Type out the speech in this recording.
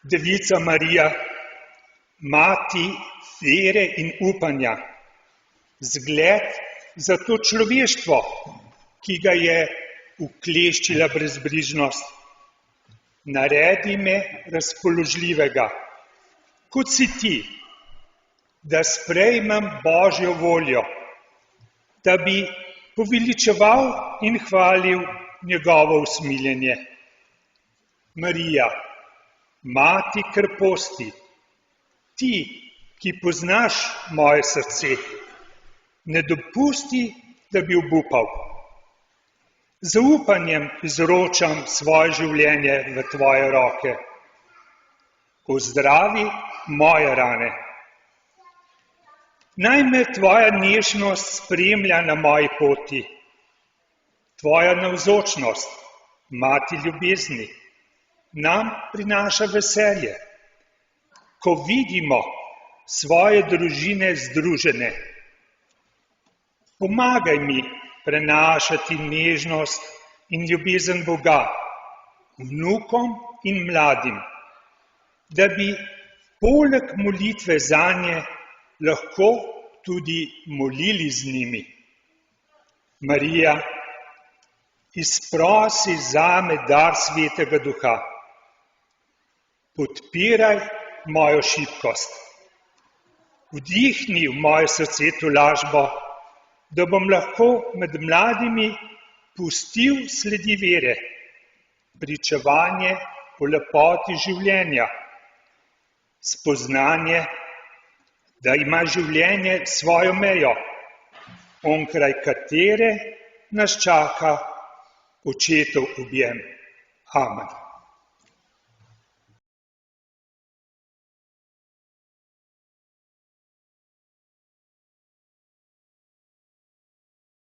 Devica Marija, mati vere in upanja, zgled za to človeštvo, ki ga je ukleščila brezbrižnost. Naredi me razpoložljivega, kot si ti, da sprejmem Božjo voljo, da bi poveličeval in hvalil njegovo usmiljenje. Marija, mati kreposti, ti, ki poznaš moje srce, ne dopusti, da bi obupal. Z upanjem izročam svoje življenje v tvoje roke. Ozdravi moje rane. Naj me tvoja nežnost spremlja na moji poti. Tvoja navzočnost, mati ljubezni, nam prinaša veselje, ko vidimo svoje družine združene. Pomagaj mi prenašati nežnost in ljubezen Boga vnukom in mladim, da bi poleg molitve zanje lahko tudi molili z njimi. Marija, izprosi zame dar Svetega Duha. Podpiraj mojo šibkost. Vdihni v moje srce tolažbo, da bom lahko med mladimi pustil sledi vere, pričevanje o lepoti življenja, spoznanje, da ima življenje svojo mejo, onkraj katere nas čaka očetov objem. Amen.